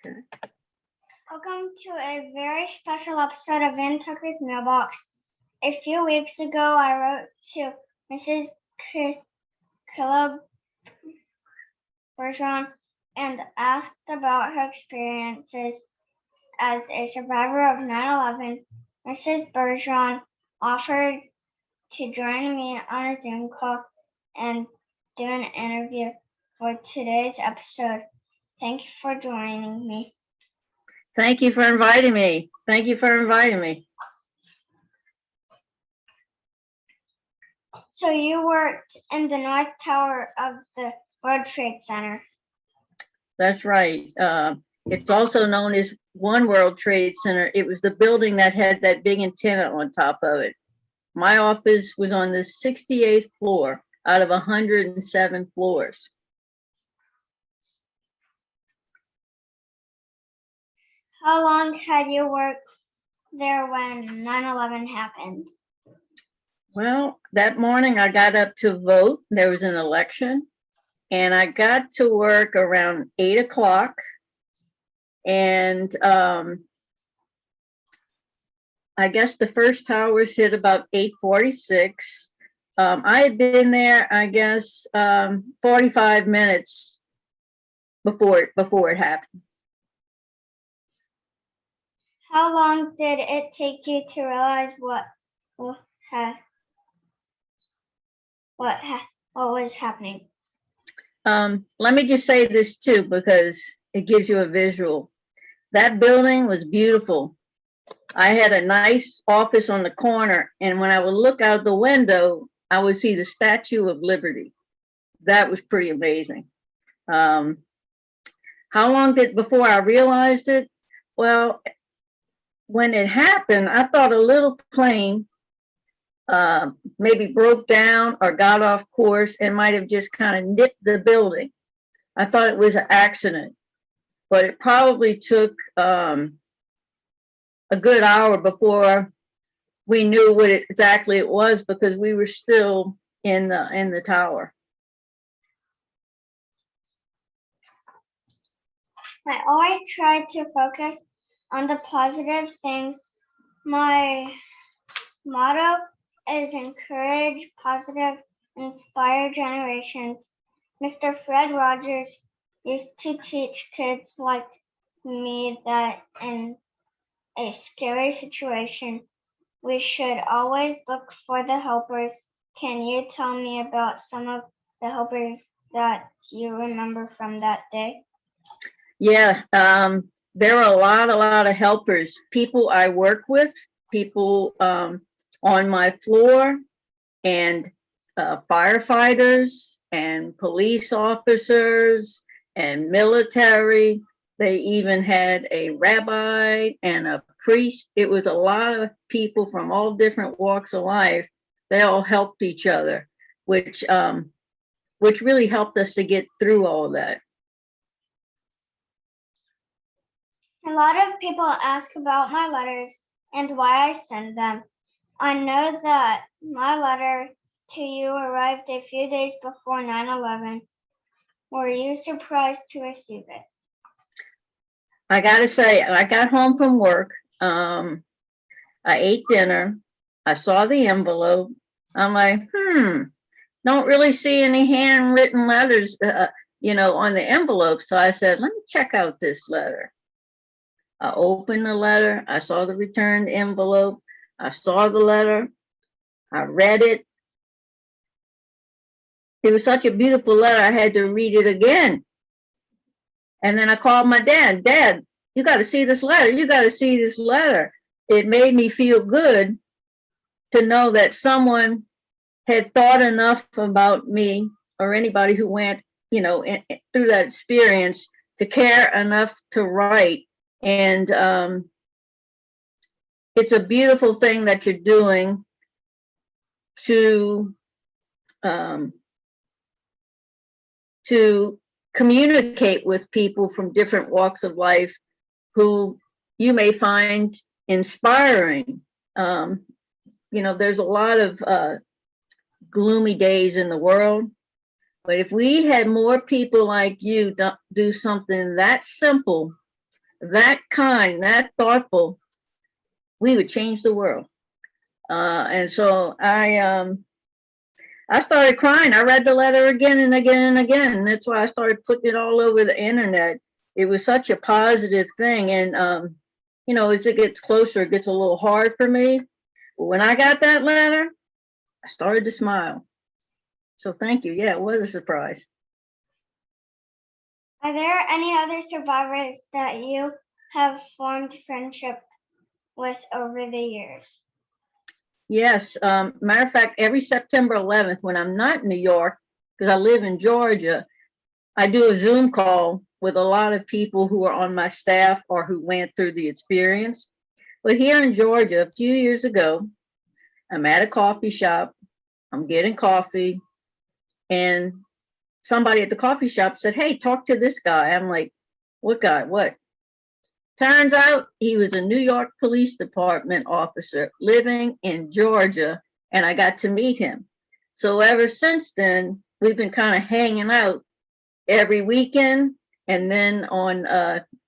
Okay. Welcome to a very special episode of Van Tucker's Mailbox. A few weeks ago, I wrote to Mrs. Kayla Bergeron and asked about her experiences as a survivor of 9/11. Mrs. Bergeron offered to join me on a Zoom call and do an interview for today's episode. Thank you for joining me. Thank you for inviting me. Thank you for inviting me. So you worked in the North Tower of the World Trade Center. That's right. It's also known as One World Trade Center. It was the building that had that big antenna on top of it. My office was on the 68th floor out of 107 floors. How long had you worked there when 9/11 happened? Well, that morning I got up to vote. There was an election, and I got to work around 8 o'clock. And I guess the first towers hit about 8:46. I had been there, I guess, 45 minutes before it happened. How long did it take you to realize what was happening? Let me just say this too, because it gives you a visual. That building was beautiful. I had a nice office on the corner, and when I would look out the window, I would see the Statue of Liberty. That was pretty amazing. How long before I realized it? Well, when it happened, I thought a little plane maybe broke down or got off course and might have just kind of nipped the building. I thought it was an accident, but it probably took a good hour before we knew what exactly it was, because we were still in the tower. I always try to focus on the positive things. My motto is encourage positive, inspire generations. Mr. Fred Rogers used to teach kids like me that in a scary situation, we should always look for the helpers. Can you tell me about some of the helpers that you remember from that day? Yeah, there are a lot of helpers, people I work with, people on my floor, and firefighters and police officers and military. They even had a rabbi and a priest. It was a lot of people from all different walks of life. They all helped each other, which really helped us to get through all that. A lot of people ask about my letters and why I send them. I know that my letter to you arrived a few days before 9/11. Were you surprised to receive it? I gotta say, I got home from work. I ate dinner. I saw the envelope. I'm like, don't really see any handwritten letters, on the envelope. So I said, let me check out this letter. I opened the letter. I saw the returned envelope. I saw the letter. I read it. It was such a beautiful letter, I had to read it again. And then I called my dad. Dad, you got to see this letter. You got to see this letter. It made me feel good to know that someone had thought enough about me, or anybody who went, through that experience, to care enough to write. And it's a beautiful thing that you're doing to communicate with people from different walks of life who you may find inspiring. There's a lot of gloomy days in the world, but if we had more people like you do something that simple that kind, that thoughtful, we would change the world. And so I started crying. I read the letter again and again and again. And that's why I started putting it all over the internet. It was such a positive thing. And, you know, as it gets closer, it gets a little hard for me. But when I got that letter, I started to smile. So thank you. Yeah, it was a surprise. Are there any other survivors that you have formed friendship with over the years? Yes. Matter of fact, every September 11th, when I'm not in New York, because I live in Georgia, I do a Zoom call with a lot of people who are on my staff or who went through the experience. But here in Georgia, a few years ago, I'm at a coffee shop. I'm getting coffee, and somebody at the coffee shop said, "Hey, talk to this guy." I'm like, "What guy? What?" Turns out he was a New York Police Department officer living in Georgia, and I got to meet him. So ever since then, we've been kind of hanging out every weekend, and then on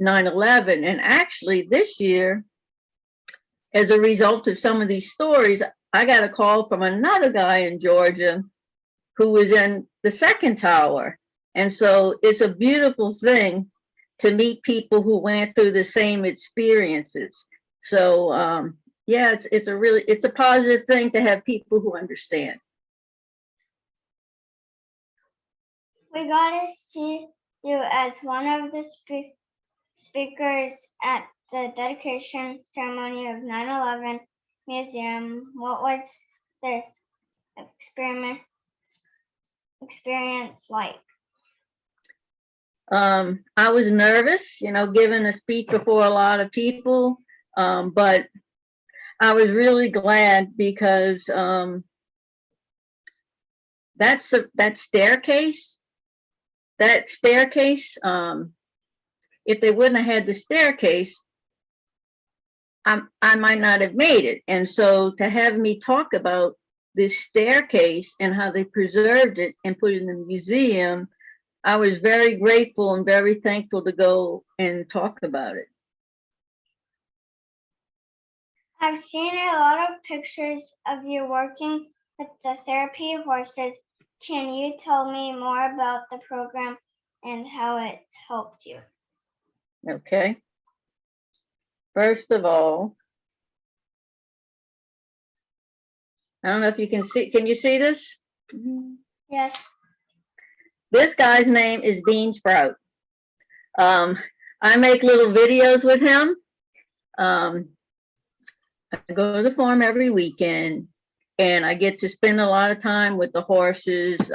9/11. And actually, this year, as a result of some of these stories, I got a call from another guy in Georgia who was in the second tower. And so it's a beautiful thing to meet people who went through the same experiences. So yeah, it's a positive thing to have people who understand. We got to see you as one of the speakers at the dedication ceremony of 9/11 Museum. What was this experience like? I was nervous, you know, giving a speech before a lot of people, but I was really glad because that staircase, if they wouldn't have had the staircase, I might not have made it. And so to have me talk about this staircase and how they preserved it and put it in the museum, I was very grateful and very thankful to go and talk about it. I've seen a lot of pictures of you working with the therapy horses. Can you tell me more about the program and how it helped you? Okay. First of all, I don't know if you can see, can you see this? Yes. This guy's name is Bean Sprout. I make little videos with him. I go to the farm every weekend, and I get to spend a lot of time with the horses,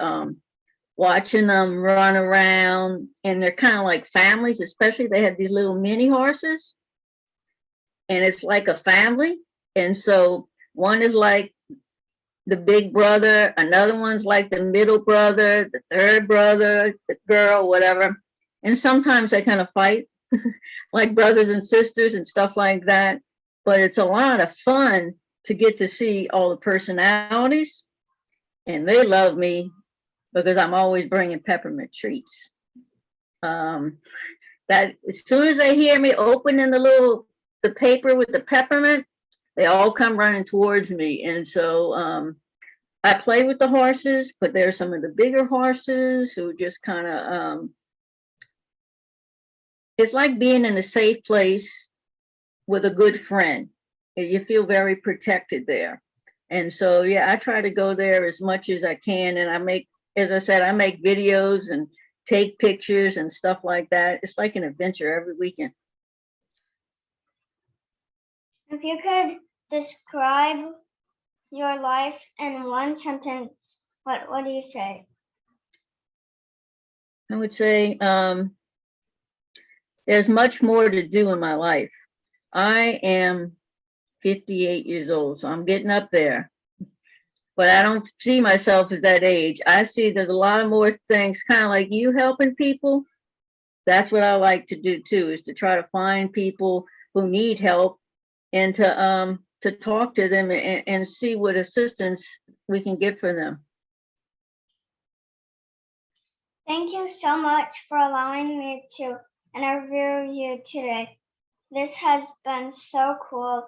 watching them run around, and they're kind of like families, especially they have these little mini horses, and it's like a family. And so one is like the big brother, another one's like the middle brother, the third brother, the girl, whatever. And sometimes they kind of fight like brothers and sisters and stuff like that. But it's a lot of fun to get to see all the personalities. And they love me because I'm always bringing peppermint treats. That as soon as they hear me opening the paper with the peppermint, they all come running towards me. And so I play with the horses, but there are some of the bigger horses who just kind of, it's like being in a safe place with a good friend. You feel very protected there. And so, yeah, I try to go there as much as I can. And I make, as I said, I make videos and take pictures and stuff like that. It's like an adventure every weekend. If you could describe your life in one sentence, what would you say? I would say there's much more to do in my life. I am 58 years old, so I'm getting up there. But I don't see myself as that age. I see there's a lot of more things, kind of like you helping people. That's what I like to do too, is to try to find people who need help and to talk to them and see what assistance we can get for them. Thank you so much for allowing me to interview you today. This has been so cool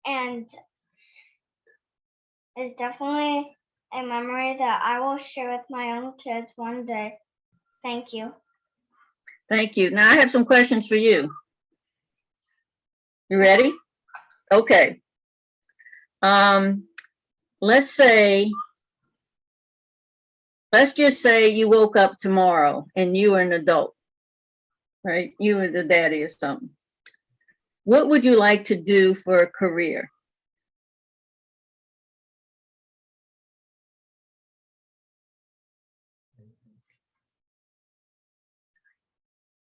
and is definitely a memory that I will share with my own kids one day. Thank you. Thank you. Now I have some questions for you. You ready? Okay. Let's just say you woke up tomorrow and you were an adult, right? You were the daddy or something. What would you like to do for a career?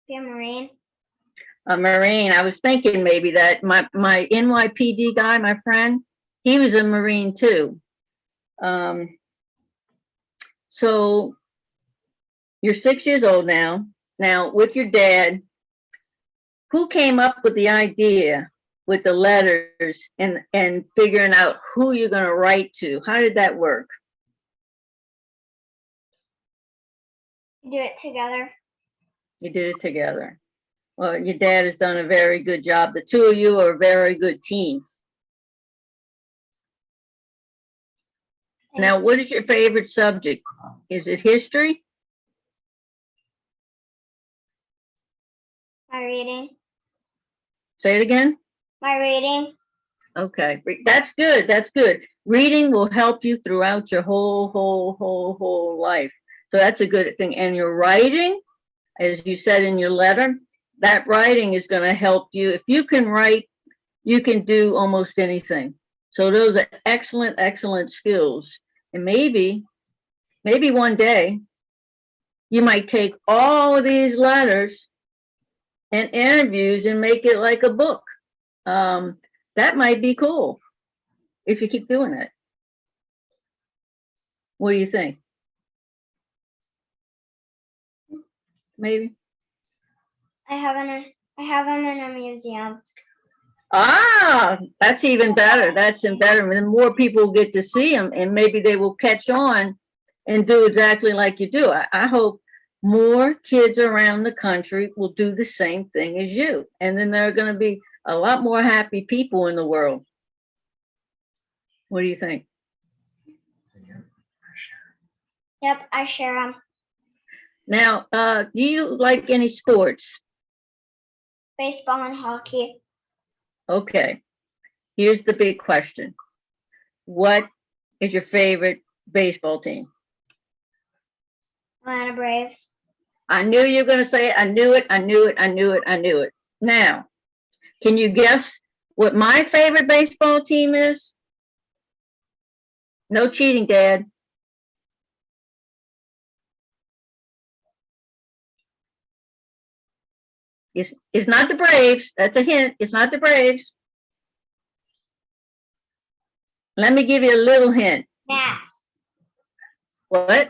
Be a Marine. A Marine. I was thinking maybe that my NYPD guy, my friend, he was a Marine too. So you're 6 years old now. Now with your dad, who came up with the idea with the letters and figuring out who you're going to write to? How did that work? Do it together. You did it together. Well, your dad has done a very good job. The two of you are a very good team. Now, what is your favorite subject? Is it history? My reading. Say it again. My reading. Okay, that's good. That's good. Reading will help you throughout your whole life. So that's a good thing. And your writing, as you said in your letter, that writing is going to help you. If you can write, you can do almost anything. So those are excellent, excellent skills. And maybe one day you might take all of these letters and interviews and make it like a book. That might be cool if you keep doing it. What do you think? Maybe. I have them in a museum. Ah, that's even better. That's even better. And more people get to see them, and maybe they will catch on and do exactly like you do. I hope more kids around the country will do the same thing as you. And then there are going to be a lot more happy people in the world. What do you think? Yep, I share them. Now, do you like any sports? Baseball and hockey. Okay, here's the big question. What is your favorite baseball team? Atlanta Braves. I knew you were going to say it. I knew it. I knew it. I knew it. I knew it. Now, can you guess what my favorite baseball team is? No cheating, Dad. It's not the Braves. That's a hint. It's not the Braves. Let me give you a little hint. Mets. What?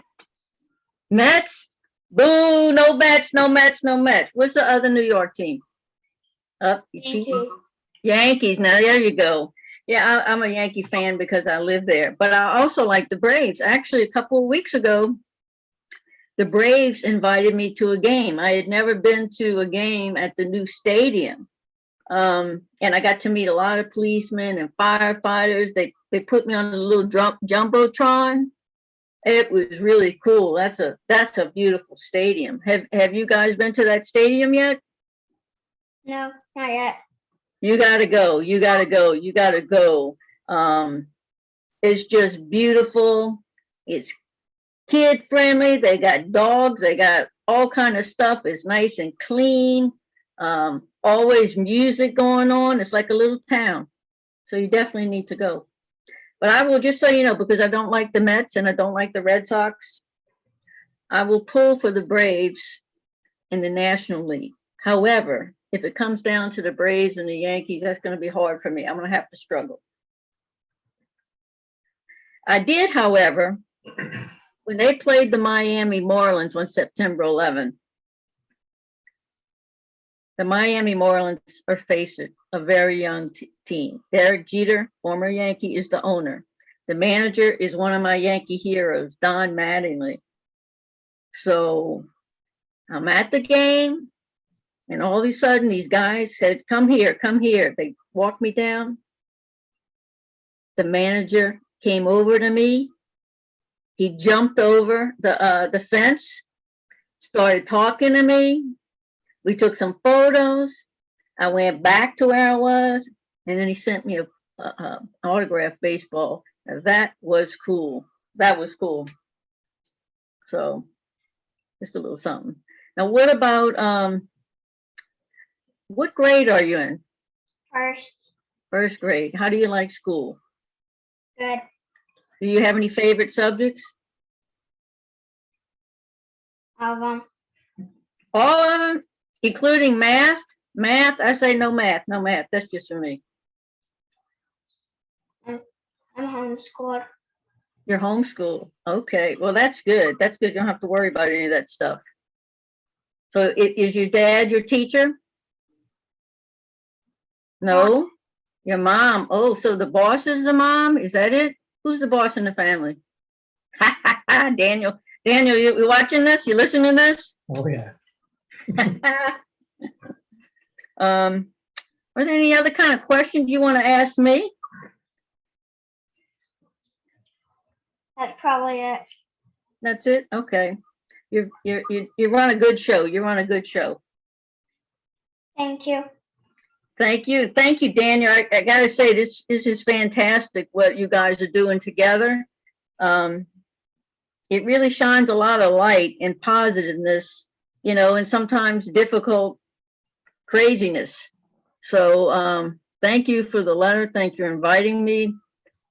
Mets? Boo, no Mets, no Mets, no Mets. What's the other New York team? You cheating. Yankees. Now, there you go. Yeah, I'm a Yankee fan because I live there. But I also like the Braves. Actually, a couple of weeks ago, the Braves invited me to a game. I had never been to a game at the new stadium. And I got to meet a lot of policemen and firefighters. They put me on a little jumbotron. It was really cool. That's a beautiful stadium. Have you guys been to that stadium yet? No, not yet. You gotta go. You gotta go. You gotta go. It's just beautiful. It's kid friendly. They got dogs. They got all kind of stuff. It's nice and clean. Always music going on. It's like a little town. So you definitely need to go. But I will, just so you know, because I don't like the Mets and I don't like the Red Sox, I will pull for the Braves in the National League. However, if it comes down to the Braves and the Yankees, that's going to be hard for me. I'm going to have to struggle. I did, however, when they played the Miami Marlins on September 11th, the Miami Marlins are facing a very young team. Derek Jeter, former Yankee, is the owner. The manager is one of my Yankee heroes, Don Mattingly. So I'm at the game, And all of a sudden, these guys said, come here, come here. They walked me down. The manager came over to me. He jumped over the fence, started talking to me. We took some photos. I went back to where I was, and then he sent me a autographed baseball. Now, that was cool. That was cool. So just a little something. Now, what about what grade are you in? First. First grade. How do you like school? Good. Do you have any favorite subjects? All of them. All of them, including math? Math? I say no math, no math. That's just for me. I'm homeschooled. You're homeschooled. Okay. Well, that's good. That's good. You don't have to worry about any of that stuff. So is your dad your teacher? No? Your mom. Oh, so the boss is the mom? Is that it? Who's the boss in the family? Daniel. Daniel, you watching this? You listening to this? Oh, yeah. Are there any other kind of questions you want to ask me? That's probably it. That's it? Okay. You run a good show. You run a good show. Thank you. Thank you. Thank you, Daniel. I got to say, this is fantastic what you guys are doing together. It really shines a lot of light and positiveness, you know, and sometimes difficult craziness. So thank you for the letter. Thank you for inviting me.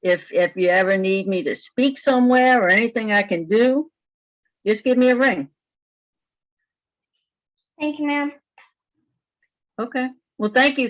If you ever need me to speak somewhere or anything I can do, just give me a ring. Thank you, ma'am. Okay. Well, thank you.